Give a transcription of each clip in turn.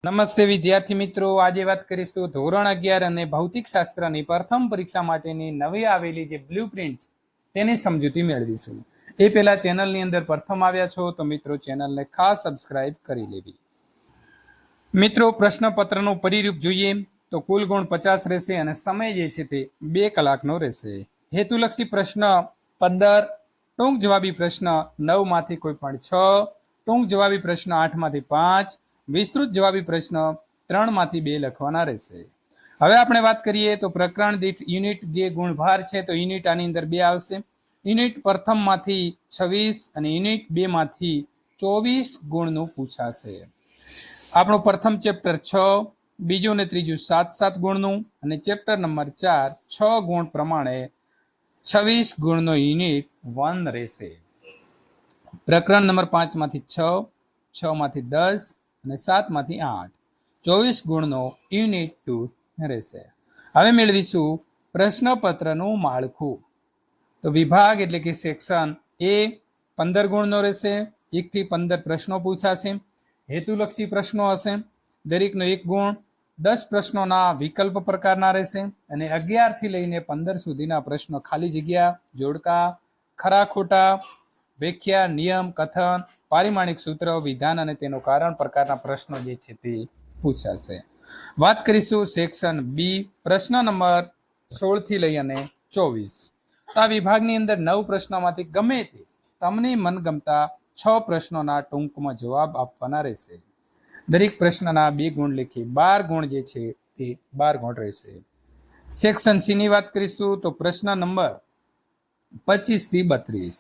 નમસ્તે વિદ્યાર્થી મિત્રો, આજે વાત કરીશું ધોરણ 11 અને ભૌતિક શાસ્ત્રની પ્રથમ પરીક્ષા માટેની નવી આવેલી જે બ્લુપ્રિન્ટ તેની સમજૂતી મેળવીશું। એ પહેલા ચેનલની અંદર પ્રથમ આવ્યા છો તો મિત્રો ચેનલને ખાસ સબસ્ક્રાઇબ કરી લેવી। મિત્રો પ્રશ્નપત્રનું પરિરૂપ જોઈએ તો કુલ ગુણ 50 રહેશે અને સમય જે છે તે 2 કલાકનો રહેશે। હેતુલક્ષી પ્રશ્ન 15, ટૂંક જવાબી પ્રશ્ન 9 માંથી કોઈ પણ 6, ટૂંક જવાબી પ્રશ્ન 8 માંથી 5, વિસ્તૃત જવાબી પ્રશ્ન 3 માંથી 2 લખવાના રહેશે। હવે આપણે વાત કરીએ તો પ્રકરણ દીઠ યુનિટ જે ગુણભાર છે તો યુનિટ આની અંદર 2 આવશે। યુનિટ પ્રથમ માંથી 26 અને યુનિટ 2 માંથી 24 ગુણનું પૂછાશે। આપણું પ્રથમ ચેપ્ટર 6, બીજું ને ત્રીજું 7 ગુણનું અને ચેપ્ટર નંબર 4 6 ગુણ પ્રમાણે 26 ગુણનો યુનિટ 1 રહેશે। પ્રકરણ નંબર 5 માંથી 6, 6 માંથી 10 અને 7 માંથી 8 24 ગુણનો યુનિટ 2 રહેશે। હવે મેળવીશું પ્રશ્નપત્રનું માળખું। તો વિભાગ એટલે કે સેક્શન એ 15 ગુણનો રહેશે। 1 થી 15 પ્રશ્નો પૂછાશે। હેતુલક્ષી પ્રશ્નો હશે, દરેકનો 1 ગુણ। 10 પ્રશ્નોના વિકલ્પ પ્રકારના રહેશે અને 11 થી લઈને 15 સુધીના પ્રશ્નો ખાલી જગ્યા, જોડકા, ખરા ખોટા, વ્યાખ્યા, નિયમ, કથન, પારિમાણિક સૂત્ર, વિધાન અને તેનું કારણ પ્રકારના પ્રશ્નો જે છે તે પૂછાશે। વાત કરીશું સેક્શન બી, પ્રશ્ન નંબર 16 થી લઈ અને 24। તો આ વિભાગની અંદર 9 પ્રશ્નોમાંથી ગમે તે તમને મનગમતા 6 પ્રશ્નોના ટૂંકમાં જવાબ આપવાના રહેશે। દરેક પ્રશ્નના 2 ગુણ લેખી 12 ગુણ જે છે તે 12 ગુણ રહેશે। સેક્શન સી ની વાત કરીશું તો પ્રશ્ન નંબર 25 થી 32।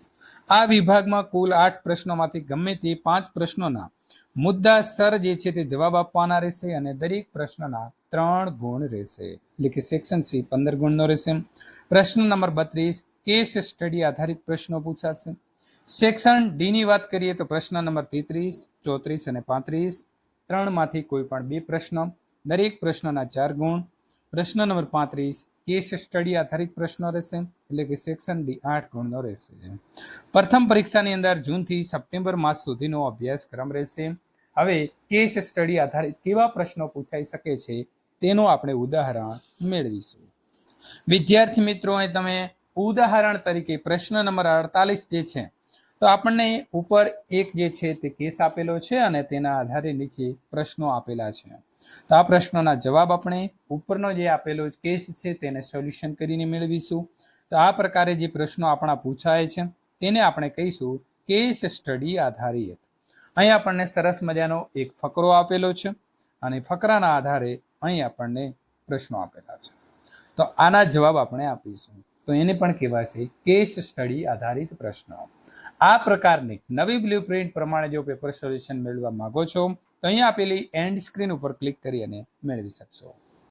આ વિભાગમાં કુલ 8 પ્રશ્નોમાંથી ગમે તે 5 પ્રશ્નોના મુદ્દાસર જે છે તે જવાબ આપવાના રહેશે અને દરેક પ્રશ્નના 3 ગુણ રહેશે, એટલે કે સેક્શન સી 15 ગુણનો રહેશે। પ્રશ્ન નંબર 32 કેસ સ્ટડી આધારિત પ્રશ્નો પૂછાશે। સેક્શન ડી ની વાત કરીએ તો પ્રશ્ન નંબર 33, 34 અને 35 3 માંથી કોઈ પણ 2 પ્રશ્ન, દરેક પ્રશ્નના 4 ગુણ। પ્રશ્ન નંબર 35 કેસ સ્ટડી આધારિત પ્રશ્નો રહેશે, એટલે કે સેક્શન ડી 8 ગુણનો રહેશે। પ્રથમ પરીક્ષાની અંદર જૂનથી સપ્ટેમ્બર માસ સુધીનો અભ્યાસક્રમ રહેશે। હવે કેસ સ્ટડી આધારિત કેવા પ્રશ્નો પૂછાઈ શકે છે તેનું આપણે ઉદાહરણ મેળવીશું। વિદ્યાર્થી મિત્રો, અહીં તમે ઉદાહરણ તરીકે પ્રશ્ન નંબર 48 જે છે તો આપણને ઉપર એક જે છે તે કેસ આપેલો છે અને તેના આધારે નીચે પ્રશ્નો આપેલા છે। તો આ પ્રશ્નોના જવાબ આપણે ઉપરનો જે આપેલો કેસ છે તેને સોલ્યુશન કરીને મેળવીશું। તો આ પ્રકારે જે પ્રશ્નો આપણા પૂછાય છે તેને આપણે કહીશું કેસ સ્ટડી આધારિત। અહીં આપણને સરસ મજાનો એક ફકરો આપેલો છે અને ફકરાના આધારે અહીં આપણને પ્રશ્નો આપેલા છે, તો આના જવાબ આપણે આપીશું, તો એને પણ કહેવાશે કેસ સ્ટડી આધારિત પ્રશ્નો। આ પ્રકારની નવી બ્લુપ્રિન્ટ પ્રમાણે જો પેપર સોલ્યુશન મેળવવા માંગો છો તો અહીંયા આપેલી એન્ડ સ્ક્રીન ઉપર ક્લિક કરી અને મેળવી શકશો।